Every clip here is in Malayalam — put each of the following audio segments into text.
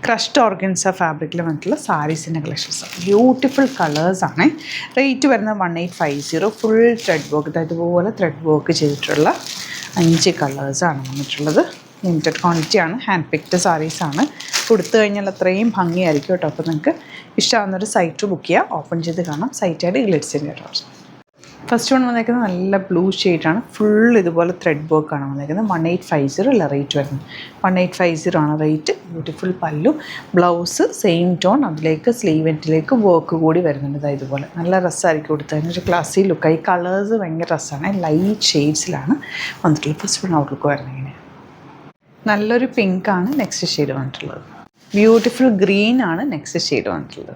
ക്രഷ്ഡ് ഓർഗൻസ ഫാബ്രിക്കിൽ വന്നിട്ടുള്ള സാരീസിൻ്റെ കളക്ഷൻസ്. ബ്യൂട്ടിഫുൾ കളേഴ്സാണ്. റേറ്റ് വരുന്നത് 1850. ഫുൾ ത്രെഡ് വർക്ക്, ഇതുപോലെ ത്രെഡ് വർക്ക് ചെയ്തിട്ടുള്ള 5 കളേഴ്സാണ് വന്നിട്ടുള്ളത്. ലിമിറ്റഡ് ക്വാണ്ടിറ്റിയാണ്. ഹാൻഡ് പിക്ഡ് സാരീസാണ്. കൊടുത്തു കഴിഞ്ഞാൽ അത്രയും ഭംഗിയായിരിക്കും കേട്ടോ. അപ്പോൾ നിങ്ങൾക്ക് ഇഷ്ടമാകുന്നൊരു സൈറ്റ് ബുക്ക് ചെയ്യുക. ഓപ്പൺ ചെയ്ത് കാണാം. സൈറ്റായിട്ട് ഗ്ലിറ്റ്സിൻ്റെ കേട്ടോ. ഫസ്റ്റ് വൺ വന്നേക്കുന്നത് നല്ല ബ്ലൂ ഷെയ്ഡാണ്. ഫുൾ ഇതുപോലെ ത്രെഡ് വർക്കാണ് വന്നേക്കുന്നത്. 1850 അല്ല റേറ്റ് വരുന്നത്. 1850 ആണ് റേറ്റ്. ബ്യൂട്ടിഫുൾ പല്ലു, ബ്ലൗസ് സെയിം ടോൺ, അതിലേക്ക് സ്ലീവ് എൻഡിലേക്ക് വർക്ക് കൂടി വരുന്നുണ്ട്. ഇതുപോലെ നല്ല രസമായിരിക്കും കൊടുത്തതിന്. ഒരു ക്ലാസി ലുക്ക്. ഈ കളേഴ്സ് ഭയങ്കര രസമാണ്. ലൈറ്റ് ഷെയ്ഡ്സിലാണ് വന്നിട്ടുള്ളത്. ഫസ്റ്റ് വൺ ഔട്ട്ലുക്ക് വരുന്നത് ഇങ്ങനെ നല്ലൊരു പിങ്കാണ് നെക്സ്റ്റ് ഷെയ്ഡ് വന്നിട്ടുള്ളത്. ബ്യൂട്ടിഫുൾ ഗ്രീൻ ആണ് നെക്സ്റ്റ് ഷെയ്ഡ് വന്നിട്ടുള്ളത്.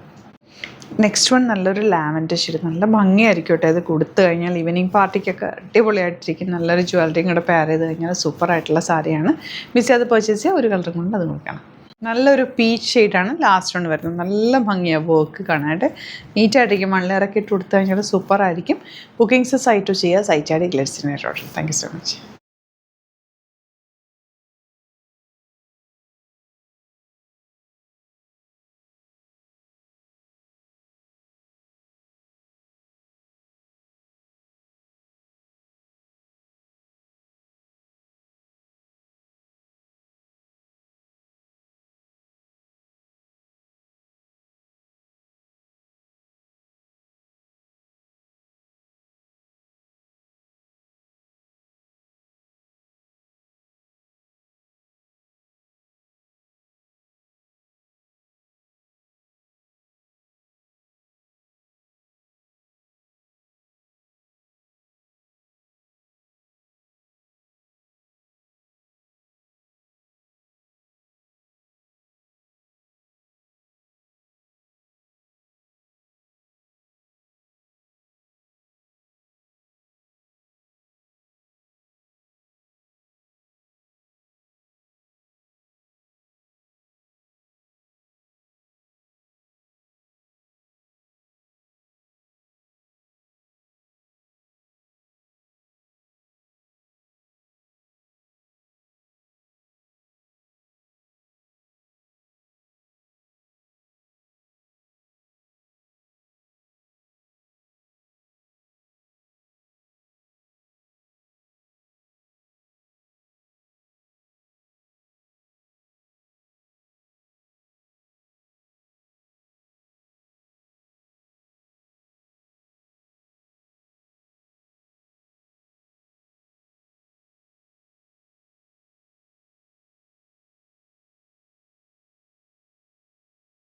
നെക്സ്റ്റ് വൺ നല്ലൊരു ലാവൻഡർ ഷെയ്ഡ്. നല്ല ഭംഗിയായിരിക്കും കേട്ടോ. ഇത് കൊടുത്തു കഴിഞ്ഞാൽ ഈവനിങ് പാർട്ടിക്കൊക്കെ അടിപൊളിയായിട്ടിരിക്കും. നല്ലൊരു ജ്വല്ലറിയും കൂടെ പെയർ ചെയ്ത് കഴിഞ്ഞാൽ സൂപ്പറായിട്ടുള്ള സാരിയാണ്. മിസ് അത് പർച്ചേസ് ചെയ്യുക. ഒരു കളറും കൊണ്ട് അത് നോക്കണം. നല്ലൊരു പീച്ച് ഷെയ്ഡാണ് ലാസ്റ്റ് വൺ വരുന്നത്. നല്ല ഭംഗിയാണ് വർക്ക് കാണാനായിട്ട്. നീറ്റായിട്ടിരിക്കും. മണ്ണിലിറക്കി ഇട്ട് കൊടുത്തു കഴിഞ്ഞാൽ സൂപ്പറായിരിക്കും. ബുക്കിംഗ്സ് സൈറ്റ് ചെയ്യുക. സൈറ്റ് ആയിട്ട് ഗ്ലിറ്റ്സിന്. Thank you so much.